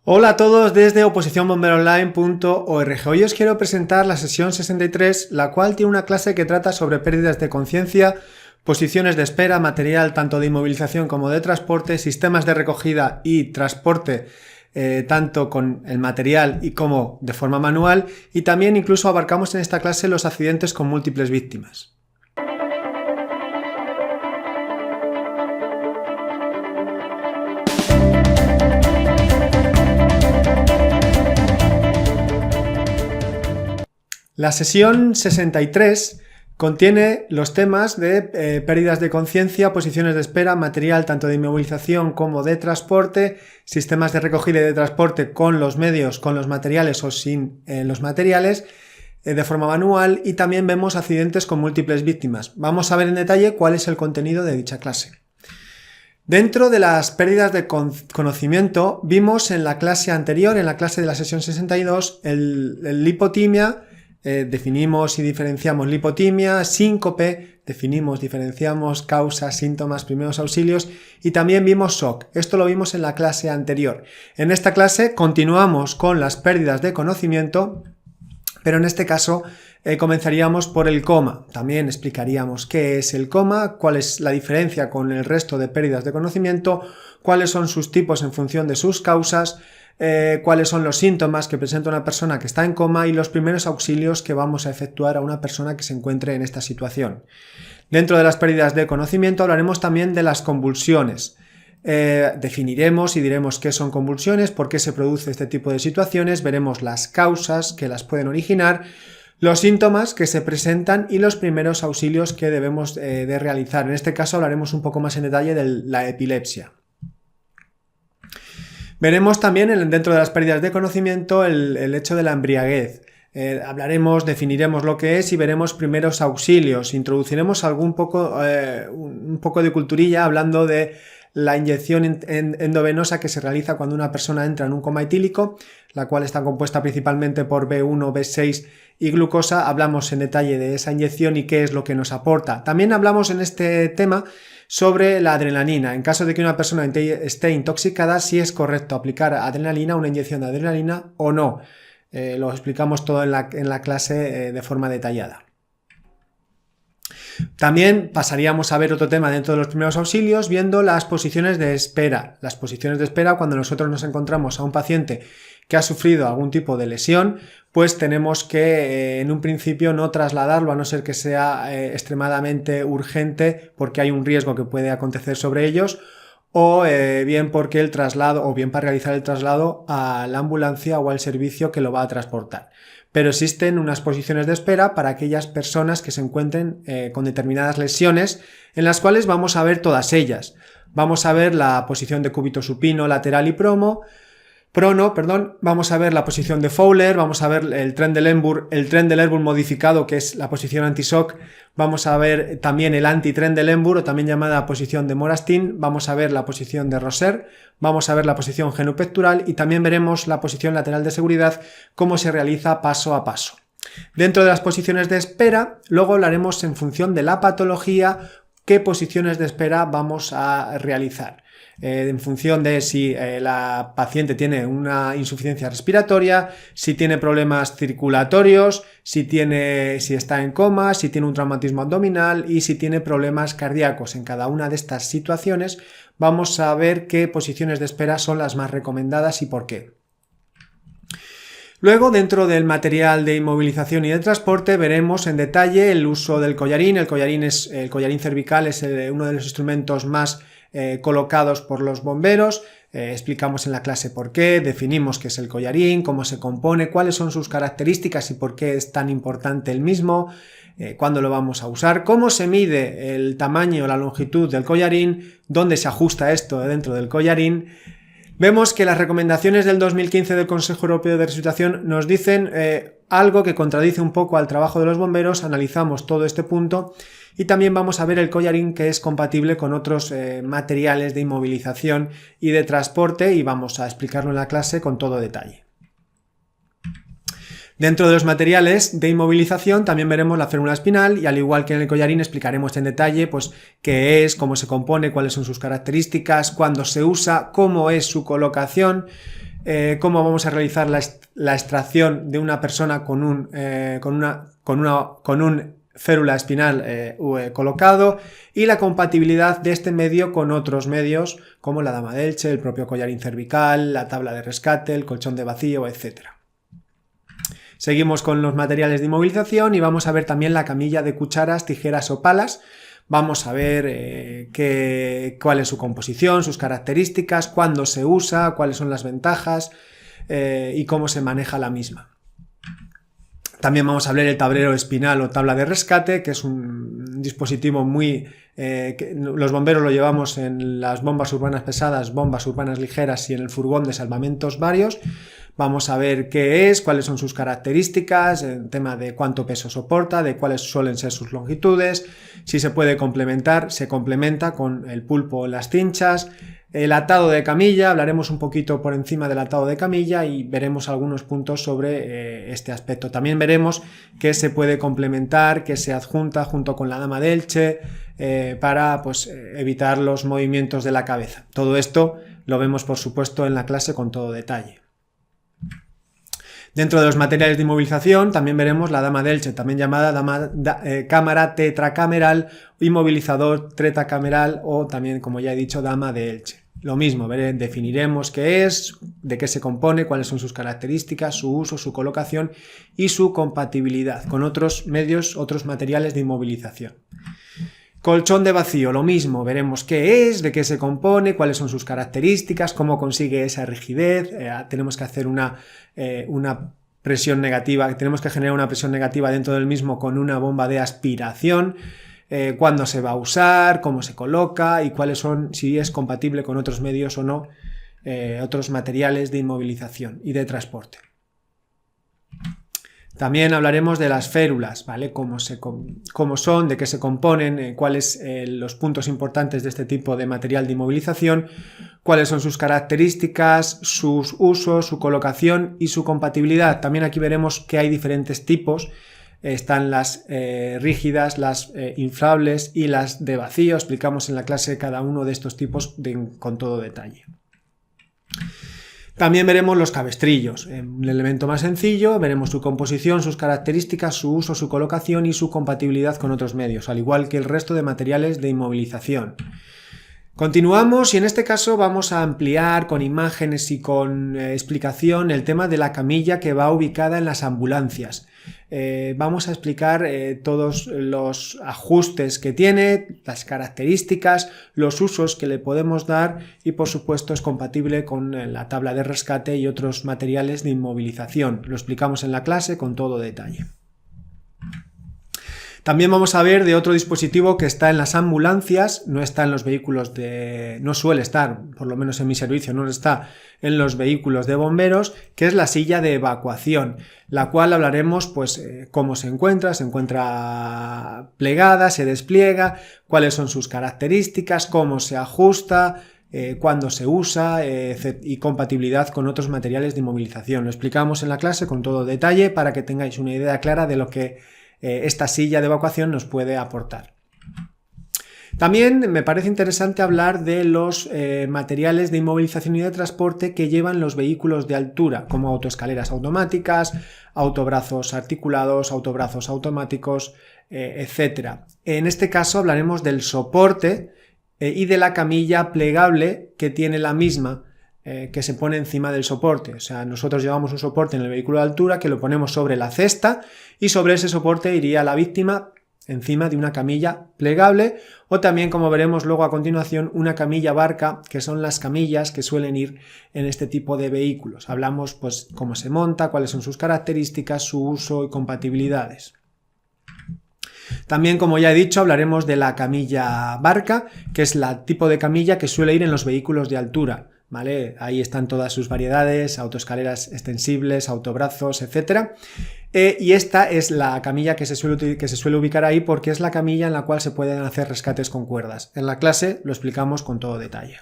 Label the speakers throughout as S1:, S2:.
S1: Hola a todos desde oposicionbomberoonline.org. Hoy os quiero presentar la sesión 63, la cual tiene una clase que trata sobre pérdidas de conciencia, posiciones de espera, material tanto de inmovilización como de transporte, sistemas de recogida y transporte tanto con el material y como de forma manual, y también incluso abarcamos en esta clase los accidentes con múltiples víctimas. La sesión 63 contiene los temas de pérdidas de conciencia, posiciones de espera, material tanto de inmovilización como de transporte, sistemas de recogida y de transporte con los medios, con los materiales o sin los materiales, de forma manual, y también vemos accidentes con múltiples víctimas. Vamos a ver en detalle cuál es el contenido de dicha clase. Dentro de las pérdidas de conocimiento, vimos en la clase anterior, en la clase de la sesión 62, el lipotimia. Definimos y diferenciamos lipotimia, síncope, definimos, diferenciamos causas, síntomas, primeros auxilios, y también vimos shock. Esto lo vimos en la clase anterior. En esta clase continuamos con las pérdidas de conocimiento, pero en este caso comenzaríamos por el coma. También explicaríamos qué es el coma, cuál es la diferencia con el resto de pérdidas de conocimiento, cuáles son sus tipos en función de sus causas, cuáles son los síntomas que presenta una persona que está en coma y los primeros auxilios que vamos a efectuar a una persona que se encuentre en esta situación. Dentro de las pérdidas de conocimiento hablaremos también de las convulsiones. Definiremos y diremos qué son convulsiones, por qué se produce este tipo de situaciones, veremos las causas que las pueden originar, los síntomas que se presentan y los primeros auxilios que debemos de realizar. En este caso hablaremos un poco más en detalle de la epilepsia. Veremos también dentro de las pérdidas de conocimiento el hecho de la embriaguez. Definiremos lo que es y veremos primeros auxilios. Introduciremos un poco de culturilla hablando de la inyección endovenosa que se realiza cuando una persona entra en un coma etílico, la cual está compuesta principalmente por B1, B6 y glucosa. Hablamos en detalle de esa inyección y qué es lo que nos aporta. También hablamos en este tema sobre la adrenalina. En caso de que una persona esté intoxicada, si es correcto aplicar adrenalina, una inyección de adrenalina o no. Lo explicamos todo en la clase de forma detallada. También pasaríamos a ver otro tema dentro de los primeros auxilios, viendo las posiciones de espera. Las posiciones de espera, cuando nosotros nos encontramos a un paciente que ha sufrido algún tipo de lesión, pues tenemos que en un principio no trasladarlo, a no ser que sea extremadamente urgente porque hay un riesgo que puede acontecer sobre ellos, o bien porque el traslado, o bien para realizar el traslado a la ambulancia o al servicio que lo va a transportar. Pero existen unas posiciones de espera para aquellas personas que se encuentren con determinadas lesiones, en las cuales vamos a ver todas ellas. Vamos a ver la posición de cúbito supino, lateral y prono, vamos a ver la posición de Fowler, vamos a ver el Trendelenburg modificado, que es la posición anti-shock, vamos a ver también el anti-Trendelenburg, o también llamada posición de Morastin, vamos a ver la posición de Roser, vamos a ver la posición genupectoral y también veremos la posición lateral de seguridad, cómo se realiza paso a paso. Dentro de las posiciones de espera, luego hablaremos en función de la patología, qué posiciones de espera vamos a realizar. En función de si la paciente tiene una insuficiencia respiratoria, si tiene problemas circulatorios, si está en coma, si tiene un traumatismo abdominal y si tiene problemas cardíacos. En cada una de estas situaciones vamos a ver qué posiciones de espera son las más recomendadas y por qué. Luego, dentro del material de inmovilización y de transporte, veremos en detalle el uso del collarín. El collarín cervical es uno de los instrumentos más colocados por los bomberos. Explicamos en la clase por qué, definimos qué es el collarín, cómo se compone, cuáles son sus características y por qué es tan importante el mismo, cuándo lo vamos a usar, cómo se mide el tamaño o la longitud del collarín, dónde se ajusta esto dentro del collarín. Vemos que las recomendaciones del 2015 del Consejo Europeo de Resucitación nos dicen algo que contradice un poco al trabajo de los bomberos. Analizamos todo este punto y también vamos a ver el collarín, que es compatible con otros materiales de inmovilización y de transporte, y vamos a explicarlo en la clase con todo detalle. Dentro de los materiales de inmovilización también veremos la férula espinal y, al igual que en el collarín, explicaremos en detalle pues qué es, cómo se compone, cuáles son sus características, cuándo se usa, cómo es su colocación, cómo vamos a realizar la extracción de una persona con un férula espinal colocado, y la compatibilidad de este medio con otros medios como la dama de Elche, el propio collarín cervical, la tabla de rescate, el colchón de vacío, etc. Seguimos con los materiales de inmovilización y vamos a ver también la camilla de cucharas, tijeras o palas. Vamos a ver cuál es su composición, sus características, cuándo se usa, cuáles son las ventajas y cómo se maneja la misma. También vamos a ver el tablero espinal o tabla de rescate, que es un dispositivo que los bomberos lo llevamos en las bombas urbanas pesadas, bombas urbanas ligeras y en el furgón de salvamentos varios. Vamos a ver qué es, cuáles son sus características, el tema de cuánto peso soporta, de cuáles suelen ser sus longitudes, si se puede complementar, se complementa con el pulpo o las cinchas. El atado de camilla, hablaremos un poquito por encima del atado de camilla y veremos algunos puntos sobre este aspecto. También veremos que se puede complementar, que se adjunta junto con la dama de Elche para evitar los movimientos de la cabeza. Todo esto lo vemos, por supuesto, en la clase con todo detalle. Dentro de los materiales de inmovilización también veremos la dama de Elche, también llamada cámara tetracameral, inmovilizador tetracameral o también, como ya he dicho, dama de Elche. Lo mismo, definiremos qué es, de qué se compone, cuáles son sus características, su uso, su colocación y su compatibilidad con otros medios, otros materiales de inmovilización. Colchón de vacío, lo mismo, veremos qué es, de qué se compone, cuáles son sus características, cómo consigue esa rigidez. Tenemos que hacer una presión negativa, tenemos que generar una presión negativa dentro del mismo con una bomba de aspiración. Cuándo se va a usar, cómo se coloca y cuáles son, si es compatible con otros medios o no, otros materiales de inmovilización y de transporte. También hablaremos de las férulas, ¿vale? Cómo son, de qué se componen, cuáles los puntos importantes de este tipo de material de inmovilización, cuáles son sus características, sus usos, su colocación y su compatibilidad. También aquí veremos que hay diferentes tipos. Están las rígidas, las inflables y las de vacío. Explicamos en la clase cada uno de estos tipos con todo detalle. También veremos los cabestrillos, un elemento más sencillo, veremos su composición, sus características, su uso, su colocación y su compatibilidad con otros medios, al igual que el resto de materiales de inmovilización. Continuamos y en este caso vamos a ampliar con imágenes y con explicación el tema de la camilla que va ubicada en las ambulancias. Vamos a explicar todos los ajustes que tiene, las características, los usos que le podemos dar y por supuesto es compatible con la tabla de rescate y otros materiales de inmovilización. Lo explicamos en la clase con todo detalle. También vamos a ver de otro dispositivo que está en las ambulancias, no está en los vehículos no suele estar, por lo menos en mi servicio, no está en los vehículos de bomberos, que es la silla de evacuación, la cual hablaremos cómo se encuentra plegada, se despliega, cuáles son sus características, cómo se ajusta, cuándo se usa y compatibilidad con otros materiales de inmovilización. Lo explicamos en la clase con todo detalle para que tengáis una idea clara de lo que esta silla de evacuación nos puede aportar. También me parece interesante hablar de los materiales de inmovilización y de transporte que llevan los vehículos de altura, como autoescaleras automáticas, autobrazos articulados, autobrazos automáticos, etc. En este caso hablaremos del soporte y de la camilla plegable que tiene la misma, que se pone encima del soporte. O sea, nosotros llevamos un soporte en el vehículo de altura que lo ponemos sobre la cesta y sobre ese soporte iría la víctima encima de una camilla plegable o también, como veremos luego a continuación, una camilla barca, que son las camillas que suelen ir en este tipo de vehículos. Hablamos cómo se monta, cuáles son sus características, su uso y compatibilidades. También, como ya he dicho, hablaremos de la camilla barca, que es el tipo de camilla que suele ir en los vehículos de altura. ¿Vale? Ahí están todas sus variedades, autoescaleras extensibles, autobrazos, etc. Y esta es la camilla que se suele ubicar ahí porque es la camilla en la cual se pueden hacer rescates con cuerdas. En la clase lo explicamos con todo detalle.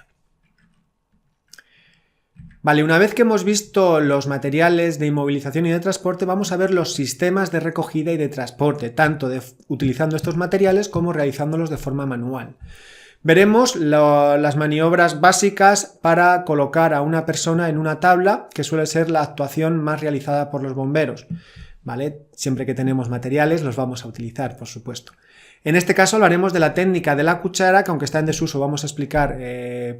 S1: Vale, una vez que hemos visto los materiales de inmovilización y de transporte, vamos a ver los sistemas de recogida y de transporte, tanto utilizando estos materiales como realizándolos de forma manual. Veremos las maniobras básicas para colocar a una persona en una tabla, que suele ser la actuación más realizada por los bomberos, ¿vale? Siempre que tenemos materiales los vamos a utilizar, por supuesto. En este caso hablaremos de la técnica de la cuchara, que aunque está en desuso vamos a explicar en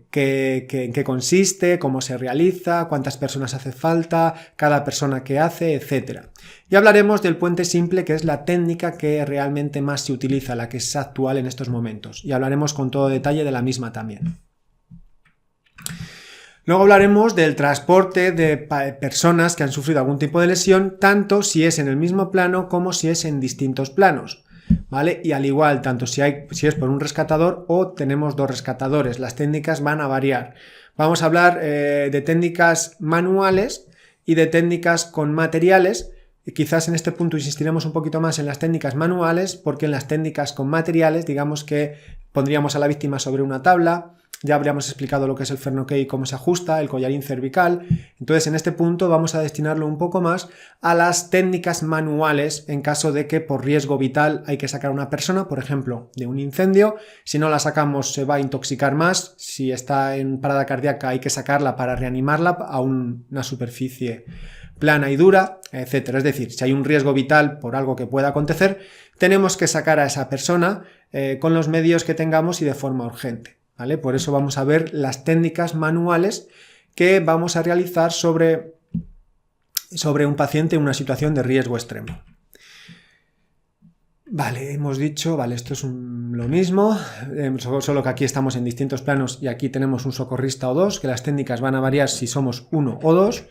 S1: qué consiste, cómo se realiza, cuántas personas hace falta, cada persona qué hace, etc. Y hablaremos del puente simple, que es la técnica que realmente más se utiliza, la que es actual en estos momentos. Y hablaremos con todo detalle de la misma también. Luego hablaremos del transporte de personas que han sufrido algún tipo de lesión, tanto si es en el mismo plano como si es en distintos planos, ¿vale? Y al igual, tanto si es por un rescatador o tenemos dos rescatadores, las técnicas van a variar. Vamos a hablar de técnicas manuales y de técnicas con materiales. Y quizás en este punto insistiremos un poquito más en las técnicas manuales, porque en las técnicas con materiales, digamos que pondríamos a la víctima sobre una tabla. Ya habríamos explicado lo que es el Fernokey y cómo se ajusta, el collarín cervical. Entonces, en este punto vamos a destinarlo un poco más a las técnicas manuales en caso de que por riesgo vital hay que sacar a una persona, por ejemplo, de un incendio. Si no la sacamos se va a intoxicar más. Si está en parada cardíaca hay que sacarla para reanimarla a una superficie plana y dura, etc. Es decir, si hay un riesgo vital por algo que pueda acontecer, tenemos que sacar a esa persona con los medios que tengamos y de forma urgente. ¿Vale? Por eso vamos a ver las técnicas manuales que vamos a realizar sobre un paciente en una situación de riesgo extremo. Vale, hemos dicho, vale, esto es lo mismo, solo que aquí estamos en distintos planos y aquí tenemos un socorrista o dos, que las técnicas van a variar si somos uno o dos.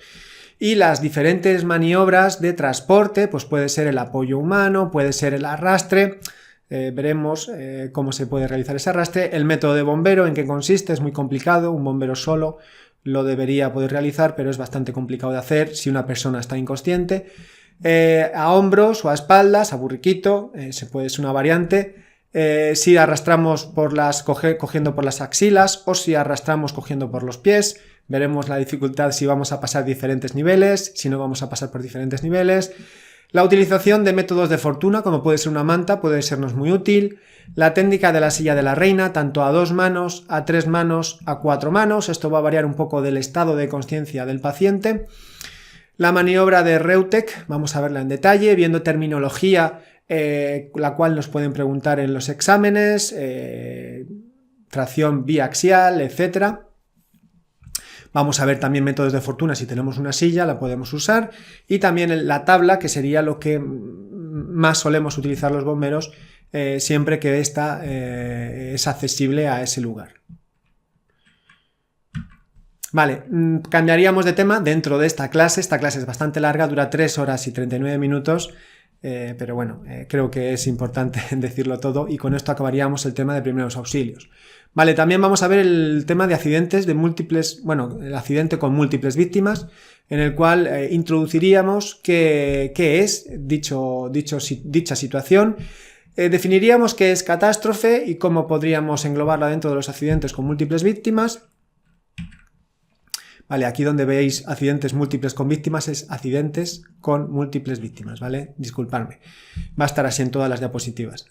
S1: Y las diferentes maniobras de transporte, pues puede ser el apoyo humano, puede ser el arrastre. Veremos cómo se puede realizar ese arrastre. El método de bombero, en qué consiste, es muy complicado. Un bombero solo lo debería poder realizar, pero es bastante complicado de hacer si una persona está inconsciente. A hombros o a espaldas, a burriquito, es una variante. Si arrastramos cogiendo por las axilas o si arrastramos cogiendo por los pies. Veremos la dificultad si vamos a pasar diferentes niveles, si no vamos a pasar por diferentes niveles. La utilización de métodos de fortuna, como puede ser una manta, puede sernos muy útil. La técnica de la silla de la reina, tanto a 2 manos, a 3 manos, a 4 manos. Esto va a variar un poco del estado de conciencia del paciente. La maniobra de Reuteck, vamos a verla en detalle, viendo terminología, la cual nos pueden preguntar en los exámenes, tracción biaxial, etc. Vamos a ver también métodos de fortuna, si tenemos una silla la podemos usar, y también la tabla, que sería lo que más solemos utilizar los bomberos siempre que ésta es accesible a ese lugar. Vale, cambiaríamos de tema dentro de esta clase es bastante larga, dura 3 horas y 39 minutos, pero bueno, creo que es importante decirlo todo y con esto acabaríamos el tema de primeros auxilios. Vale, también vamos a ver el tema de accidentes de múltiples, bueno, el accidente con múltiples víctimas, en el cual introduciríamos qué es dicha situación, definiríamos qué es catástrofe y cómo podríamos englobarla dentro de los accidentes con múltiples víctimas. Vale, aquí donde veis accidentes múltiples con víctimas es accidentes con múltiples víctimas, ¿vale? Disculpadme, va a estar así en todas las diapositivas.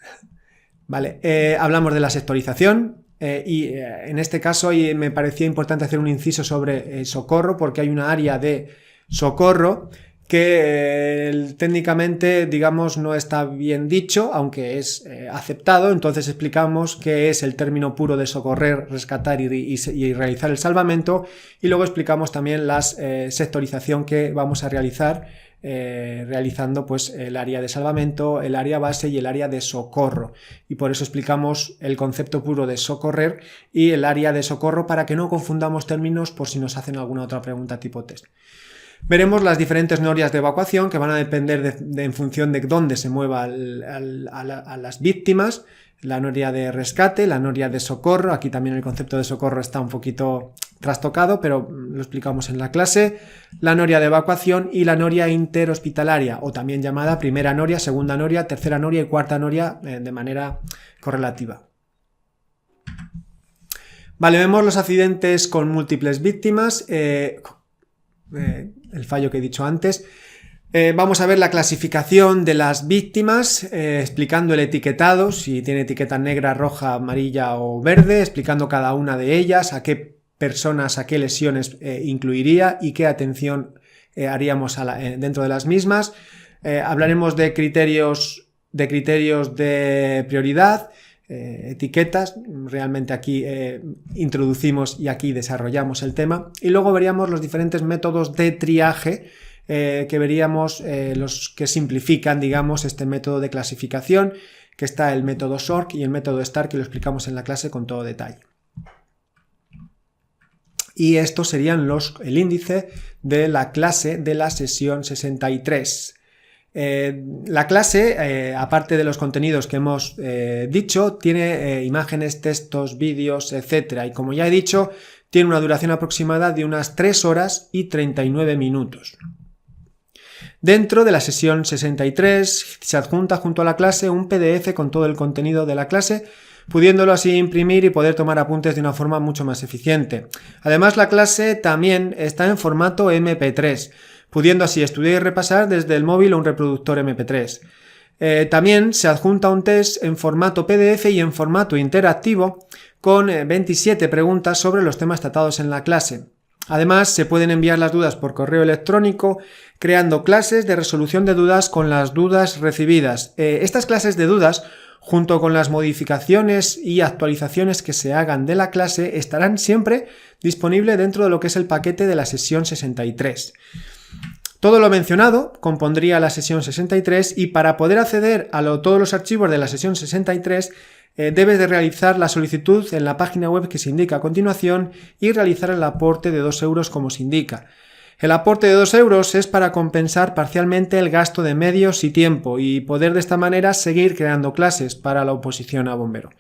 S1: Vale, hablamos de la sectorización. En este caso me parecía importante hacer un inciso sobre socorro, porque hay una área de socorro que técnicamente, digamos, no está bien dicho, aunque es aceptado. Entonces explicamos qué es el término puro de socorrer, rescatar y realizar el salvamento, y luego explicamos también la sectorización que vamos a realizar, realizando pues el área de salvamento, el área base y el área de socorro, y por eso explicamos el concepto puro de socorrer y el área de socorro para que no confundamos términos por si nos hacen alguna otra pregunta tipo test. Veremos las diferentes norias de evacuación, que van a depender en función de dónde se mueva a las víctimas. La noria de rescate, la noria de socorro, aquí también el concepto de socorro está un poquito trastocado, pero lo explicamos en la clase. La noria de evacuación y la noria interhospitalaria, o también llamada primera noria, segunda noria, tercera noria y cuarta noria de manera correlativa. Vale, vemos los accidentes con múltiples víctimas, el fallo que he dicho antes. Vamos a ver la clasificación de las víctimas, explicando el etiquetado, si tiene etiqueta negra, roja, amarilla o verde, explicando cada una de ellas, a qué personas, a qué lesiones incluiría y qué atención haríamos dentro de las mismas. Hablaremos de criterios de prioridad, etiquetas, realmente aquí introducimos y aquí desarrollamos el tema, y luego veríamos los diferentes métodos de triaje que veríamos, los que simplifican, digamos, este método de clasificación, que está el método SORC y el método STAR, que lo explicamos en la clase con todo detalle. Y estos serían el índice de la clase de la sesión 63. La clase, aparte de los contenidos que hemos dicho, tiene imágenes, textos, vídeos, etc. Y como ya he dicho, tiene una duración aproximada de unas 3 horas y 39 minutos. Dentro de la sesión 63 se adjunta junto a la clase un PDF con todo el contenido de la clase, pudiéndolo así imprimir y poder tomar apuntes de una forma mucho más eficiente. Además, la clase también está en formato MP3, pudiendo así estudiar y repasar desde el móvil o un reproductor MP3. También se adjunta un test en formato PDF y en formato interactivo con 27 preguntas sobre los temas tratados en la clase. Además, se pueden enviar las dudas por correo electrónico, creando clases de resolución de dudas con las dudas recibidas. Estas clases de dudas, junto con las modificaciones y actualizaciones que se hagan de la clase, estarán siempre disponibles dentro de lo que es el paquete de la sesión 63. Todo lo mencionado compondría la sesión 63 y para poder acceder a todos los archivos de la sesión 63 debes de realizar la solicitud en la página web que se indica a continuación y realizar el aporte de 2 euros como se indica. El aporte de 2 euros es para compensar parcialmente el gasto de medios y tiempo y poder de esta manera seguir creando clases para la oposición a bombero.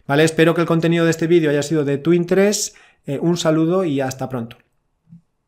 S1: Vale, espero que el contenido de este vídeo haya sido de tu interés. Un saludo y hasta pronto.